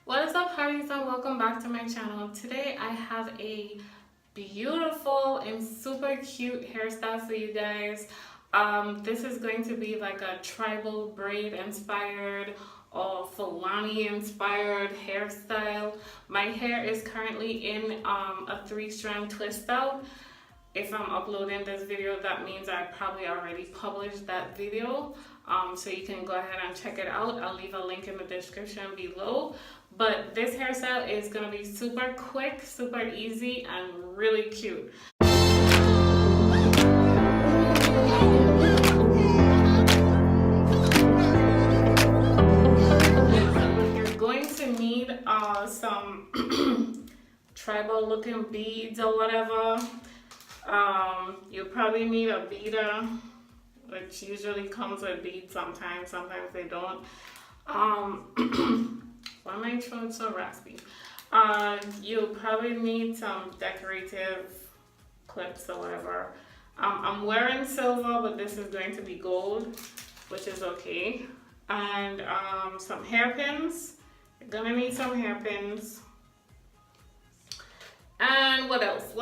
What is up, Hardies, and welcome back to my channel. Today I have a beautiful and super cute hairstyle for you guys. This is going to be like a tribal braid inspired or Fulani inspired hairstyle. My hair is currently in a 3-strand twist out. If I'm uploading this video, that means I probably already published that video. So you can go ahead and check it out. I'll leave a link in the description below. But this hairstyle is gonna be super quick, super easy, and really cute. You're going to need some tribal looking beads or whatever. You'll probably need a beader, which usually comes with beads sometimes they don't. Why am I throwing so raspy? You'll probably need some decorative clips or whatever. I'm wearing silver, but this is going to be gold, which is okay. And some hairpins. You're gonna need some hairpins. And what else?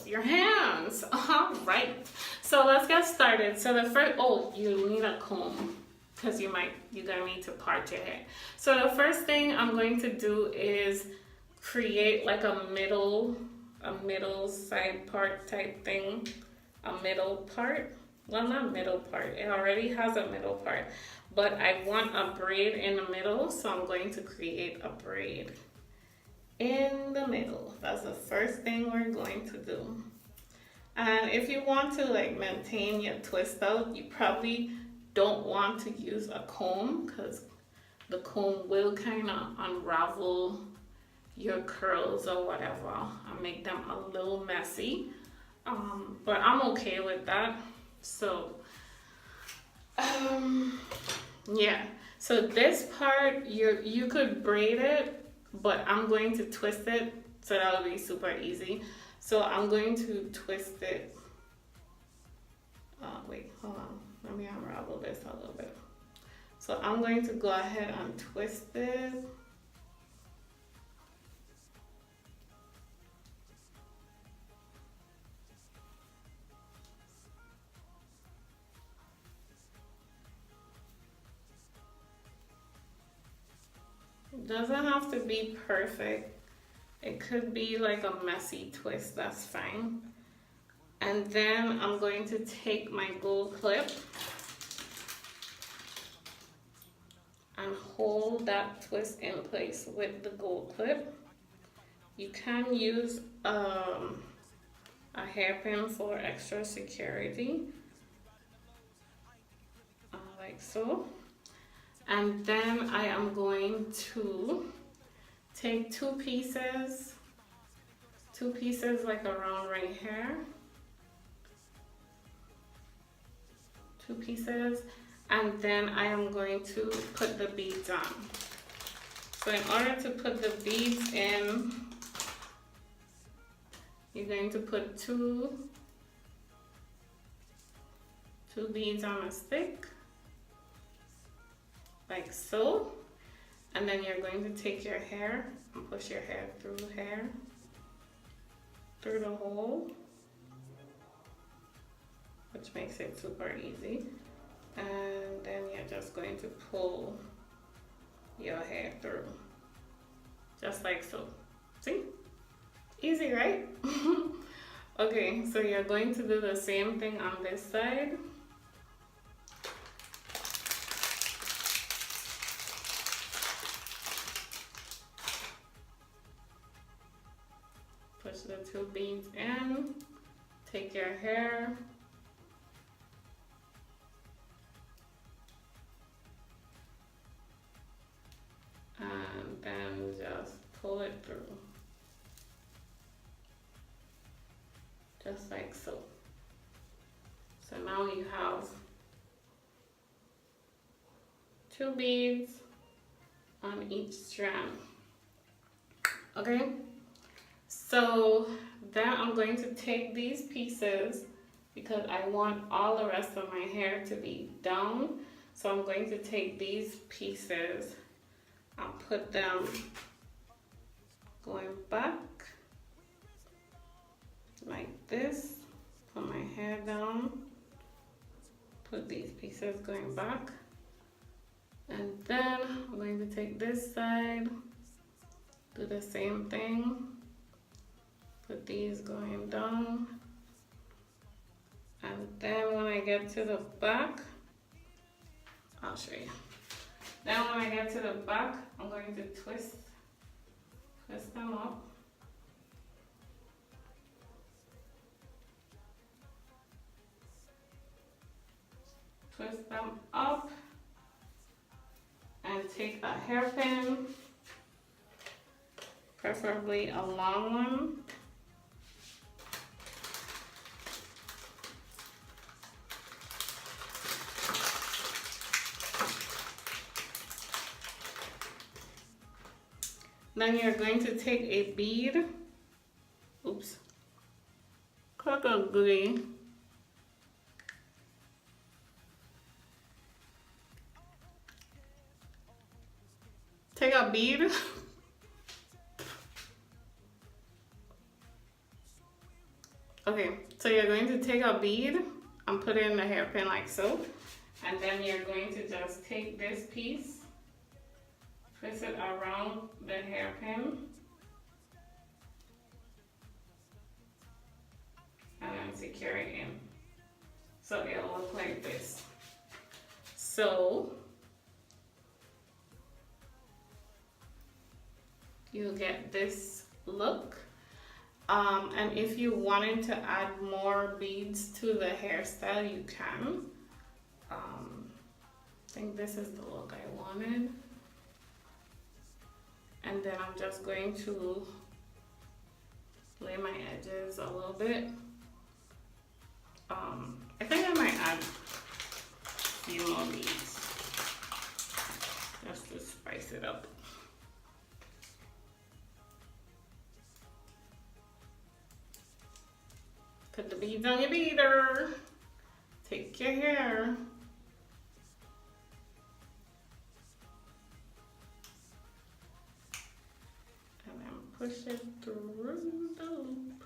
Your hands. All right. So let's get started. So the first, you need a comb because you're gonna need to part your hair. So the first thing I'm going to do is create like a middle side part type thing. A middle part. Well, not middle part. It already has a middle part. But I want a braid in the middle, so I'm going to create a braid in the middle. That's the first thing we're going to do. And if you want to like maintain your twist out, you probably don't want to use a comb because the comb will kind of unravel your curls or whatever and make them a little messy. But I'm okay with that. So yeah, so this part you could braid it, but I'm going to twist it, so that'll be super easy. So I'm going to twist it. Wait, hold on. Let me unravel this a little bit. So I'm going to go ahead and twist it. It doesn't have to be perfect. It could be like a messy twist, that's fine. And then I'm going to take my gold clip and hold that twist in place with the gold clip. You can use a hairpin for extra security, like so. And then I am going to take two pieces like around right here, two pieces, and then I am going to put the beads on. So in order to put the beads in, you're going to put two beads on a stick, like so. And then you're going to take your hair and push your hair through the hole, which makes it super easy. And then you're just going to pull your hair through, just like so. See? Easy, right? Okay, so you're going to do the same thing on this side. Push the two beads in, take your hair, and then just pull it through, just like so. So now you have two beads on each strand. Okay? So then I'm going to take these pieces because I want all the rest of my hair to be down. So I'm going to take these pieces I'll put them going back like this. Put my hair down. Put these pieces going back. And then I'm going to take this side, do the same thing. Put these going down. And then when I get to the back, I'll show you. Then when I get to the back, I'm going to twist them up. Twist them up and take a hairpin, preferably a long one. Then you're going to take a bead. Oops. Cut a glue. Take a bead. Okay, so you're going to take a bead and put it in the hairpin like so. And then you're going to just take this piece, twist it around the hairpin, and then secure it in. So it'll look like this. So you get this look. And if you wanted to add more beads to the hairstyle, you can. I think this is the look I wanted. And then I'm just going to lay my edges a little bit. I think I might add a few more beads just to spice it up. Put the beads on your beader. Take your hair. And then push it through the loop.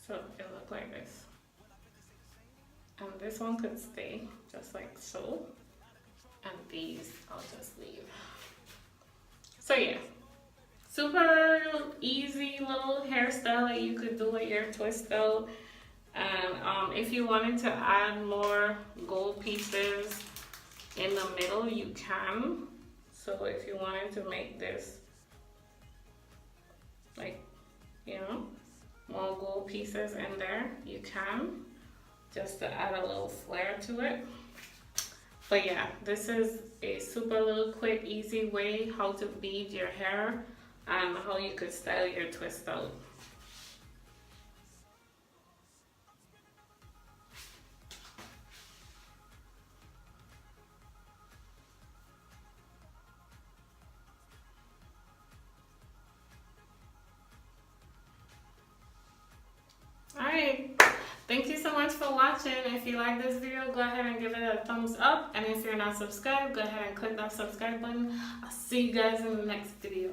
So it'll look like this. And this one could stay just like so. And these I'll just leave. So yeah, super easy little hairstyle that you could do with your twist out. And if you wanted to add more gold pieces in the middle, you can. So if you wanted to make this like, you know, more gold pieces in there, you can, just to add a little flair to it. But yeah, this is a super little quick, easy way how to bead your hair and how you could style your twist out. Alright, thank you so much for watching. If you like this video, go ahead and give it a thumbs up. And if you're not subscribed, go ahead and click that subscribe button. I'll see you guys in the next video.